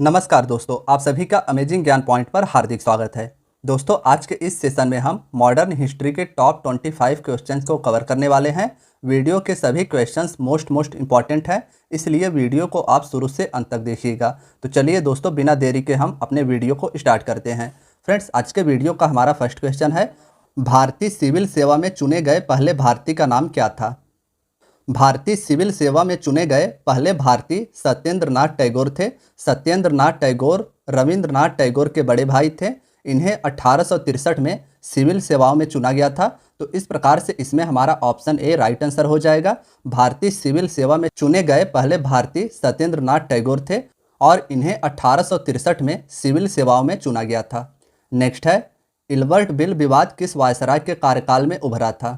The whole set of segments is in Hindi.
नमस्कार दोस्तों, आप सभी का अमेजिंग ज्ञान पॉइंट पर हार्दिक स्वागत है। दोस्तों, आज के इस सेशन में हम मॉडर्न हिस्ट्री के टॉप 25 क्वेश्चंस को कवर करने वाले हैं। वीडियो के सभी क्वेश्चंस मोस्ट इंपॉर्टेंट हैं, इसलिए वीडियो को आप शुरू से अंत तक देखिएगा। तो चलिए दोस्तों, बिना देरी के हम अपने वीडियो को स्टार्ट करते हैं। फ्रेंड्स, आज के वीडियो का हमारा फर्स्ट क्वेश्चन है, भारतीय सिविल सेवा में चुने गए पहले भारतीय का नाम क्या था? भारतीय सिविल सेवा में चुने गए पहले भारतीय सत्येंद्रनाथ टैगोर थे। सत्येंद्रनाथ टैगोर रविंद्रनाथ टैगोर के बड़े भाई थे। इन्हें 1863 में सिविल सेवाओं में चुना गया था। तो इस प्रकार से इसमें हमारा ऑप्शन ए राइट आंसर हो जाएगा। भारतीय सिविल सेवा में चुने गए पहले भारतीय सत्येंद्रनाथ टैगोर थे और इन्हें 1863 में सिविल सेवाओं में चुना गया था। नेक्स्ट है, इल्बर्ट बिल विवाद किस वायसराय के कार्यकाल में उभरा था?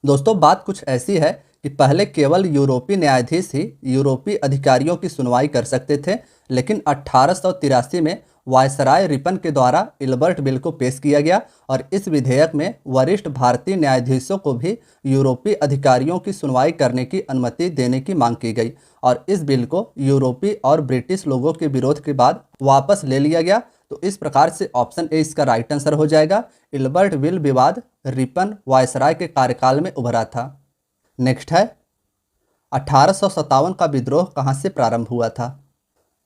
दोस्तों, बात कुछ ऐसी है कि पहले केवल यूरोपीय न्यायाधीश ही यूरोपीय अधिकारियों की सुनवाई कर सकते थे, लेकिन 1883 में वायसराय रिपन के द्वारा इल्बर्ट बिल को पेश किया गया और इस विधेयक में वरिष्ठ भारतीय न्यायाधीशों को भी यूरोपीय अधिकारियों की सुनवाई करने की अनुमति देने की मांग की गई और इस बिल को यूरोपीय और ब्रिटिश लोगों के विरोध के बाद वापस ले लिया गया। तो इस प्रकार से ऑप्शन ए इसका राइट आंसर हो जाएगा। इल्बर्ट बिल विवाद रिपन वायसराय के कार्यकाल में उभरा था। नेक्स्ट है, 1857 का विद्रोह कहाँ से प्रारंभ हुआ था?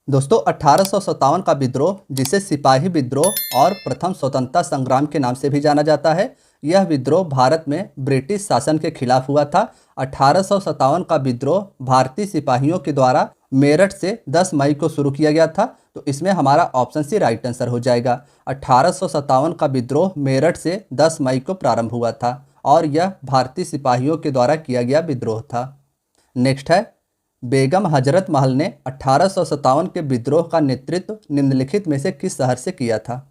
दोस्तों, 1857 का विद्रोह, जिसे सिपाही विद्रोह और प्रथम स्वतंत्रता संग्राम के नाम से भी जाना जाता है, यह विद्रोह भारत में ब्रिटिश शासन के खिलाफ हुआ था। 1857 का विद्रोह भारतीय सिपाहियों के द्वारा मेरठ से 10 मई को शुरू किया गया था। तो इसमें हमारा ऑप्शन सी राइट आंसर हो जाएगा। 1857 का विद्रोह मेरठ से 10 मई को प्रारंभ हुआ था और यह भारतीय सिपाहियों के द्वारा किया गया विद्रोह था। नेक्स्ट है, बेगम हजरत महल ने 1857 के विद्रोह का नेतृत्व निम्नलिखित में से किस शहर से किया था?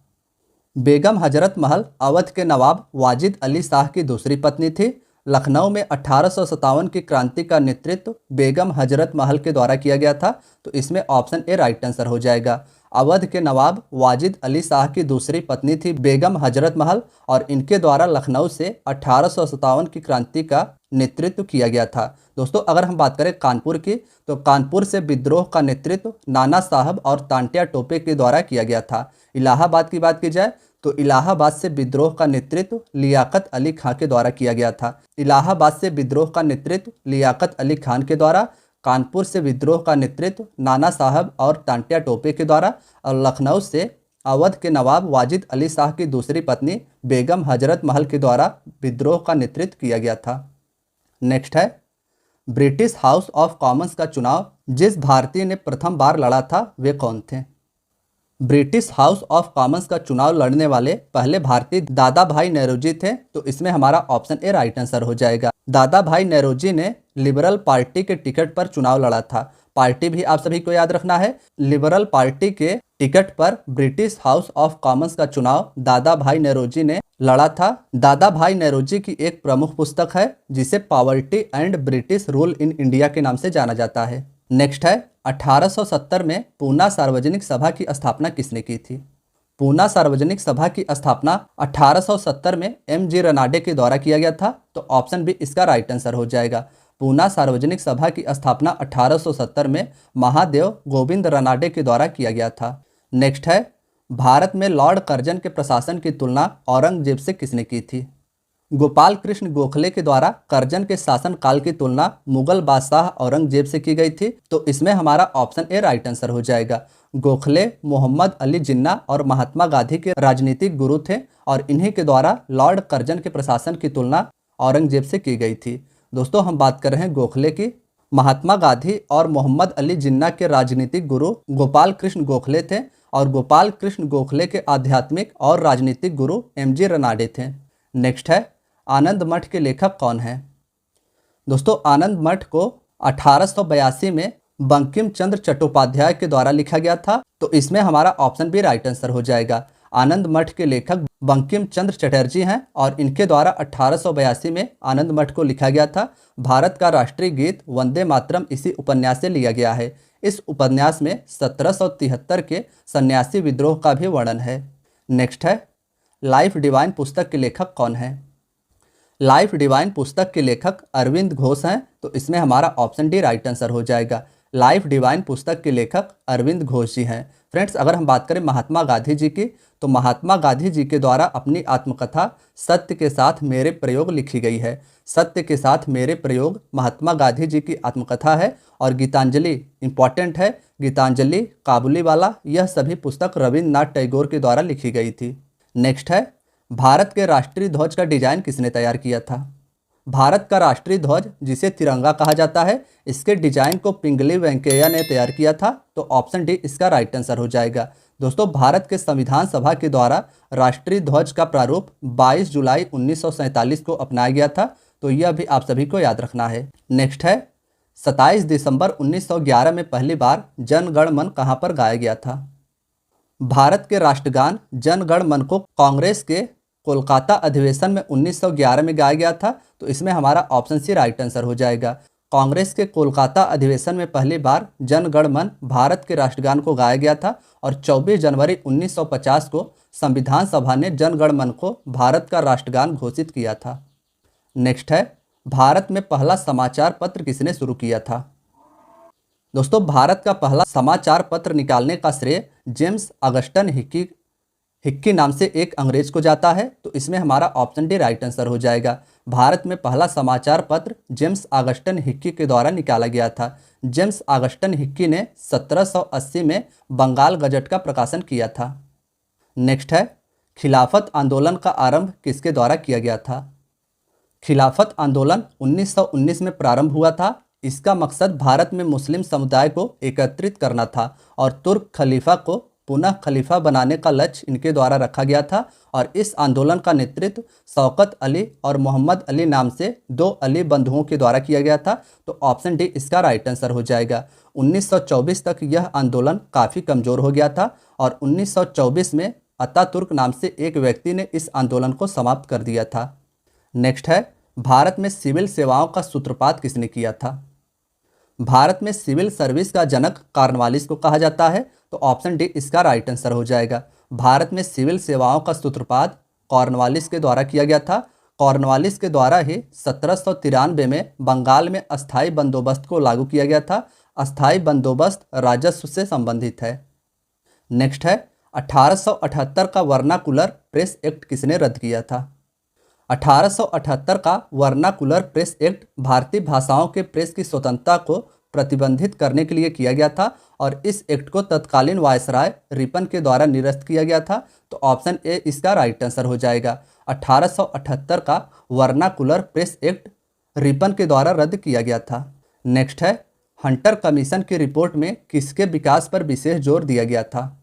बेगम हजरत महल अवध के नवाब वाजिद अली शाह की दूसरी पत्नी थी। लखनऊ में 1857 की क्रांति का नेतृत्व बेगम हजरत महल के द्वारा किया गया था। तो इसमें ऑप्शन ए राइट आंसर हो जाएगा। अवध के नवाब वाजिद अली शाह की दूसरी पत्नी थी बेगम हजरत महल और इनके द्वारा लखनऊ से 1857 की क्रांति का नेतृत्व किया गया था। दोस्तों, अगर हम बात करें कानपुर की, तो कानपुर से विद्रोह का नेतृत्व नाना साहब और तांटिया टोपे के द्वारा किया गया था। इलाहाबाद की बात की जाए तो इलाहाबाद से विद्रोह का नेतृत्व लियाकत अली खान के द्वारा किया गया था। इलाहाबाद से विद्रोह का नेतृत्व लियाकत अली खान के द्वारा, कानपुर से विद्रोह का नेतृत्व नाना साहब और तांटिया टोपे के द्वारा और लखनऊ से अवध के नवाब वाजिद अली शाह की दूसरी पत्नी बेगम हजरत महल के द्वारा विद्रोह का नेतृत्व किया गया था। नेक्स्ट है, ब्रिटिश हाउस ऑफ कॉमन्स का चुनाव जिस भारतीय ने प्रथम बार लड़ा था वे कौन थे? ब्रिटिश हाउस ऑफ कॉमन्स का चुनाव लड़ने वाले पहले भारतीय दादा भाई नेहरूजी थे। तो इसमें हमारा ऑप्शन ए राइट आंसर हो जाएगा। दादा भाई नेहरूजी ने लिबरल पार्टी के टिकट पर चुनाव लड़ा था। पार्टी भी आप सभी को याद रखना है। लिबरल पार्टी के टिकट पर ब्रिटिश हाउस ऑफ कॉमन्स का चुनाव दादा भाई नेहरूजी ने लड़ा था। दादा भाई नेहरूजी की एक प्रमुख पुस्तक है जिसे poverty and British rule in India के नाम से जाना जाता है। नेक्स्ट है, 1870 में पूना सार्वजनिक सभा की स्थापना किसने की थी? पूना सार्वजनिक सभा की स्थापना 1870 में एम.जी. रनाडे के द्वारा किया गया था। तो ऑप्शन बी इसका राइट आंसर हो जाएगा। पूना सार्वजनिक सभा की स्थापना 1870 में महादेव गोविंद रनाडे के द्वारा किया गया था। नेक्स्ट है, भारत में लॉर्ड कर्जन के प्रशासन की तुलना औरंगजेब से किसने की थी? गोपाल कृष्ण गोखले के द्वारा कर्जन के शासन काल की तुलना मुगल बादशाह औरंगजेब से की गई थी। तो इसमें हमारा ऑप्शन ए राइट आंसर हो जाएगा। गोखले मोहम्मद अली जिन्ना और महात्मा गांधी के राजनीतिक गुरु थे और इन्हीं के द्वारा लॉर्ड कर्जन के प्रशासन की तुलना औरंगजेब से की गई थी। दोस्तों, हम बात कर रहे हैं गोखले की। महात्मा गांधी और मोहम्मद अली जिन्ना के राजनीतिक गुरु गोपाल कृष्ण गोखले थे और गोपाल कृष्ण गोखले के आध्यात्मिक और राजनीतिक गुरु एम.जी. रनाडे थे। नेक्स्ट है, आनंद मठ के लेखक कौन है? दोस्तों, आनंद मठ को 1882 में बंकिम चंद्र चट्टोपाध्याय के द्वारा लिखा गया था। तो इसमें हमारा ऑप्शन भी राइट आंसर हो जाएगा। आनंद मठ के लेखक बंकिम चंद्र चटर्जी हैं और इनके द्वारा 1882 में आनंद मठ को लिखा गया था। भारत का राष्ट्रीय गीत वंदे मातरम इसी उपन्यास से लिया गया है। इस उपन्यास में 1773 के सन्यासी विद्रोह का भी वर्णन है। नेक्स्ट है, लाइफ डिवाइन पुस्तक के लेखक कौन है? लाइफ डिवाइन पुस्तक के लेखक अरविंद घोष हैं। तो इसमें हमारा ऑप्शन डी राइट आंसर हो जाएगा। लाइफ डिवाइन पुस्तक के लेखक अरविंद घोष जी हैं। फ्रेंड्स, अगर हम बात करें महात्मा गांधी जी की, तो महात्मा गांधी जी के द्वारा अपनी आत्मकथा सत्य के साथ मेरे प्रयोग लिखी गई है। सत्य के साथ मेरे प्रयोग महात्मा गांधी जी की आत्मकथा है। और गीतांजलि इंपॉर्टेंट है, गीतांजलि काबुलीवाला, यह सभी पुस्तक रविंद्रनाथ टैगोर के द्वारा लिखी गई थी। नेक्स्ट है, भारत के राष्ट्रीय ध्वज का डिजाइन किसने तैयार किया था? भारत का राष्ट्रीय ध्वज, जिसे तिरंगा कहा जाता है, इसके डिजाइन को पिंगली वेंकैया ने तैयार किया था। तो ऑप्शन डी इसका राइट आंसर हो जाएगा। दोस्तों, भारत के संविधान सभा के द्वारा राष्ट्रीय ध्वज का प्रारूप 22 जुलाई 1947 को अपनाया गया था। तो यह भी आप सभी को याद रखना है। नेक्स्ट है, 27 दिसंबर 1911 में पहली बार जन गण मन कहाँ पर गाया गया था? भारत के राष्ट्रगान जन गण मन को कांग्रेस के कोलकाता अधिवेशन में 1911 में गाया गया था। तो इसमें हमारा ऑप्शन सी राइट आंसर हो जाएगा। कांग्रेस के कोलकाता अधिवेशन में पहली बार जन गण मन भारत के राष्ट्रगान को गाया गया था। और 24 जनवरी 1950 को संविधान सभा ने जन गण मन को भारत का राष्ट्रगान घोषित किया था। नेक्स्ट है, भारत में पहला समाचार पत्र किसने शुरू किया था? दोस्तों, भारत का पहला समाचार पत्र निकालने का श्रेय जेम्स ऑगस्टन हिक्की नाम से एक अंग्रेज को जाता है। तो इसमें हमारा ऑप्शन डी राइट आंसर हो जाएगा। भारत में पहला समाचार पत्र जेम्स ऑगस्टन हिक्की के द्वारा निकाला गया था। जेम्स ऑगस्टन हिक्की ने 1780 में बंगाल गजट का प्रकाशन किया था। नेक्स्ट है, खिलाफत आंदोलन का आरंभ किसके द्वारा किया गया था? खिलाफत आंदोलन 1919 में प्रारंभ हुआ था। इसका मकसद भारत में मुस्लिम समुदाय को एकत्रित करना था और तुर्क खलीफा को पुनः खलीफा बनाने का लक्ष्य इनके द्वारा रखा गया था। और इस आंदोलन का नेतृत्व शौकत अली और मोहम्मद अली नाम से दो अली बंधुओं के द्वारा किया गया था। तो ऑप्शन डी इसका राइट आंसर हो जाएगा। 1924 तक यह आंदोलन काफ़ी कमज़ोर हो गया था और 1924 में अतातुर्क नाम से एक व्यक्ति ने इस आंदोलन को समाप्त कर दिया था। नेक्स्ट है, भारत में सिविल सेवाओं का सूत्रपात किसने किया था? भारत में सिविल सर्विस का जनक कॉर्नवालिस को कहा जाता है। तो ऑप्शन डी इसका राइट आंसर हो जाएगा। भारत में सिविल सेवाओं का सूत्रपात कॉर्नवालिस के द्वारा किया गया था। कॉर्नवालिस के द्वारा ही 1793 में बंगाल में अस्थायी बंदोबस्त को लागू किया गया था। अस्थायी बंदोबस्त राजस्व से संबंधित है। नेक्स्ट है, 1878 का वर्नाकुलर प्रेस एक्ट किसने रद्द किया था? 1878 का वर्नाकुलर प्रेस एक्ट भारतीय भाषाओं के प्रेस की स्वतंत्रता को प्रतिबंधित करने के लिए किया गया था और इस एक्ट को तत्कालीन वायसराय रिपन के द्वारा निरस्त किया गया था। तो ऑप्शन ए इसका राइट आंसर हो जाएगा। 1878 का वर्नाकुलर प्रेस एक्ट रिपन के द्वारा रद्द किया गया था। नेक्स्ट है, हंटर कमीशन की रिपोर्ट में किसके विकास पर विशेष जोर दिया गया था?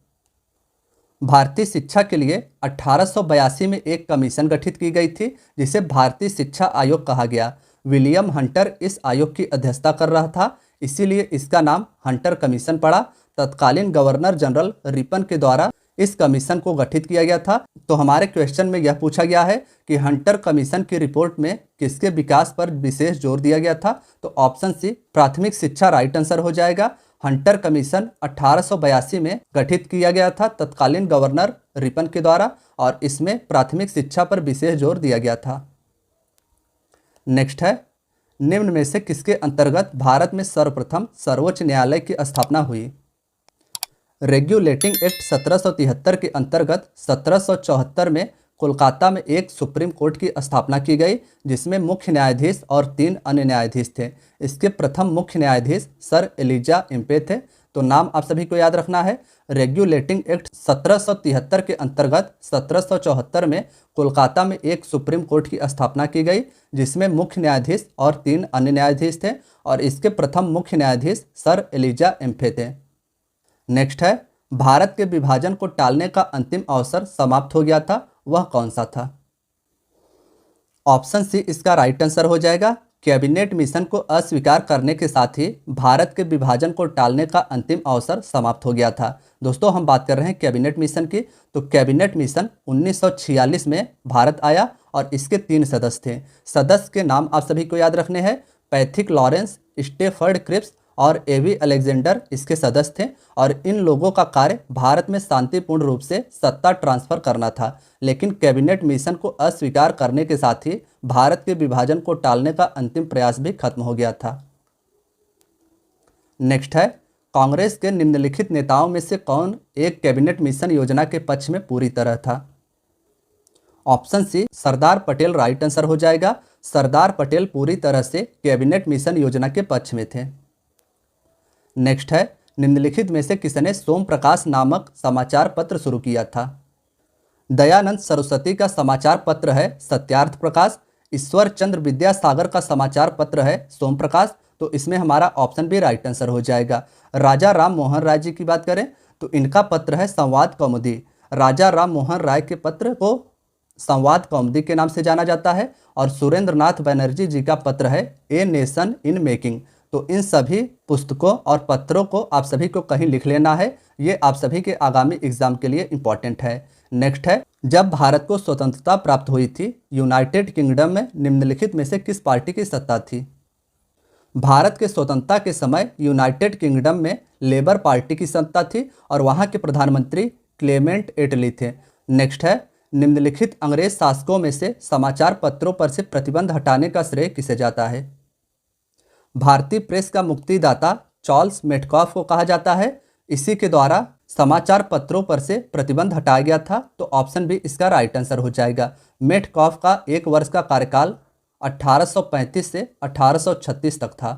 भारतीय शिक्षा के लिए 1882 में एक कमीशन गठित की गई थी जिसे भारतीय शिक्षा आयोग कहा गया। विलियम हंटर इस आयोग की अध्यक्षता कर रहा था, इसीलिए इसका नाम हंटर कमीशन पड़ा। तत्कालीन गवर्नर जनरल रिपन के द्वारा इस कमीशन को गठित किया गया था। तो हमारे क्वेश्चन में यह पूछा गया है कि हंटर कमीशन की रिपोर्ट में किसके विकास पर विशेष जोर दिया गया था? तो ऑप्शन सी प्राथमिक शिक्षा राइट आंसर हो जाएगा। हंटर कमीशन 1882 में गठित किया गया था तत्कालीन गवर्नर रिपन के द्वारा और इसमें प्राथमिक शिक्षा पर विशेष जोर दिया गया था। नेक्स्ट है, निम्न में से किसके अंतर्गत भारत में सर्वप्रथम सर्वोच्च न्यायालय की स्थापना हुई? रेगुलेटिंग एक्ट 1773 के अंतर्गत 1774 में कोलकाता में एक सुप्रीम कोर्ट की स्थापना की गई जिसमें मुख्य न्यायाधीश और 3 अन्य न्यायाधीश थे। इसके प्रथम मुख्य न्यायाधीश सर एलिजा एम्पे थे। तो नाम आप सभी को याद रखना है। रेगुलेटिंग एक्ट 1773 के अंतर्गत 1774 में कोलकाता में एक सुप्रीम कोर्ट की स्थापना की गई जिसमें मुख्य न्यायाधीश और 3 अन्य न्यायाधीश थे और इसके प्रथम मुख्य न्यायाधीश सर एलिजा एम्पे थे। नेक्स्ट है, भारत के विभाजन को टालने का अंतिम अवसर समाप्त हो गया था, वह कौन सा था? ऑप्शन सी इसका राइट आंसर हो जाएगा। कैबिनेट मिशन को अस्वीकार करने के साथ ही भारत के विभाजन को टालने का अंतिम अवसर समाप्त हो गया था। दोस्तों, हम बात कर रहे हैं कैबिनेट मिशन की। तो कैबिनेट मिशन 1946 में भारत आया और इसके 3 सदस्य थे। सदस्य के नाम आप सभी को याद रखने हैं। पैथिक लॉरेंस, स्टेफर्ड क्रिप्स और एवी अलेक्जेंडर इसके सदस्य थे और इन लोगों का कार्य भारत में शांतिपूर्ण रूप से सत्ता ट्रांसफर करना था। लेकिन कैबिनेट मिशन को अस्वीकार करने के साथ ही भारत के विभाजन को टालने का अंतिम प्रयास भी खत्म हो गया था। नेक्स्ट है, कांग्रेस के निम्नलिखित नेताओं में से कौन एक कैबिनेट मिशन योजना के पक्ष में पूरी तरह था? Option C Sardar Patel right answer हो जाएगा। सरदार पटेल पूरी तरह से कैबिनेट मिशन योजना के पक्ष में थे। नेक्स्ट है, निम्नलिखित में से किसने सोम प्रकाश नामक समाचार पत्र शुरू किया था? दयानंद सरस्वती का समाचार पत्र है सत्यार्थ प्रकाश। ईश्वर चंद्र विद्यासागर का समाचार पत्र है सोम प्रकाश। तो इसमें हमारा ऑप्शन भी राइट आंसर हो जाएगा। राजा राम मोहन राय जी की बात करें तो इनका पत्र है संवाद कौमुदी। राजा राम मोहन राय के पत्र को संवाद कौमुदी के नाम से जाना जाता है। और सुरेंद्र नाथ बनर्जी जी का पत्र है ए नेशन इन मेकिंग। तो इन सभी पुस्तकों और पत्रों को आप सभी को कहीं लिख लेना है, ये आप सभी के आगामी एग्जाम के लिए इंपॉर्टेंट है। नेक्स्ट है, जब भारत को स्वतंत्रता प्राप्त हुई थी यूनाइटेड किंगडम में निम्नलिखित में से किस पार्टी की सत्ता थी? भारत के स्वतंत्रता के समय यूनाइटेड किंगडम में लेबर पार्टी की सत्ता थी और वहां के प्रधानमंत्री क्लेमेंट एटली थे। नेक्स्ट है, निम्नलिखित अंग्रेज शासकों में से समाचार पत्रों पर से प्रतिबंध हटाने का श्रेय किसे जाता है? भारतीय प्रेस का मुक्तिदाता चार्ल्स मेटकॉफ को कहा जाता है। इसी के द्वारा समाचार पत्रों पर से प्रतिबंध हटाया गया था। तो ऑप्शन बी इसका राइट आंसर हो जाएगा। मेटकॉफ का 1 वर्ष का कार्यकाल 1835 से 1836 तक था।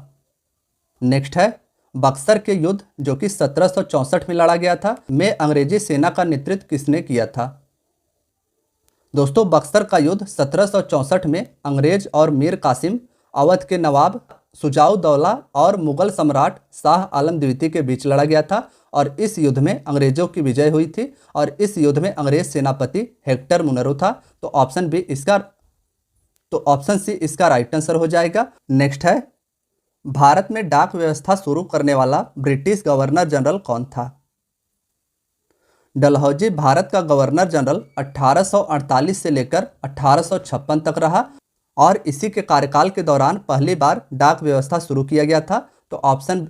नेक्स्ट है, बक्सर के युद्ध जो कि 1764 में लड़ा गया था में अंग्रेजी सेना का नेतृत्व किसने किया था? दोस्तों, बक्सर का युद्ध 1764 में अंग्रेज और मीर कासिम, अवध के नवाब शुजाउद्दौला और मुगल सम्राट शाह आलम द्वितीय के बीच लड़ा गया था। और इस युद्ध में अंग्रेजों की विजय हुई थी और इस युद्ध में अंग्रेज सेनापति हेक्टर मुनरो था। तो ऑप्शन सी इसका राइट आंसर हो जाएगा। नेक्स्ट है, भारत में डाक व्यवस्था शुरू करने वाला ब्रिटिश गवर्नर जनरल कौन था? डलहौजी भारत का गवर्नर जनरल 1848 से लेकर 1856 तक रहा और इसी के कार्यकाल के दौरान पहली बार डाक व्यवस्था शुरू किया गया था। तो ऑप्शन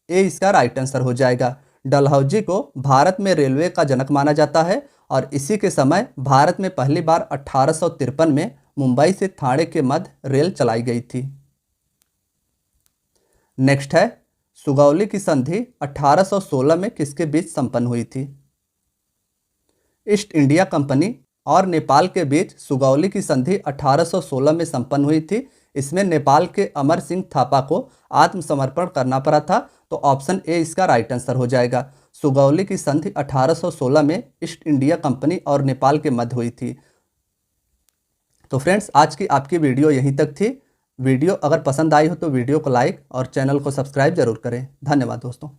ए इसका राइट आंसर हो जाएगा। डलहौजी को भारत में रेलवे का जनक माना जाता है और इसी के समय भारत में पहली बार 1853 में मुंबई से ठाणे के मध्य रेल चलाई गई थी। नेक्स्ट है, सुगौली की संधि 1816 में किसके बीच संपन्न हुई थी? ईस्ट इंडिया कंपनी और नेपाल के बीच सुगौली की संधि 1816 में संपन्न हुई थी। इसमें नेपाल के अमर सिंह थापा को आत्मसमर्पण करना पड़ा था। तो ऑप्शन ए इसका राइट आंसर हो जाएगा। सुगौली की संधि 1816 में ईस्ट इंडिया कंपनी और नेपाल के मध्य हुई थी। तो फ्रेंड्स, आज की आपकी वीडियो यहीं तक थी। वीडियो अगर पसंद आई हो तो वीडियो को लाइक और चैनल को सब्सक्राइब जरूर करें। धन्यवाद दोस्तों।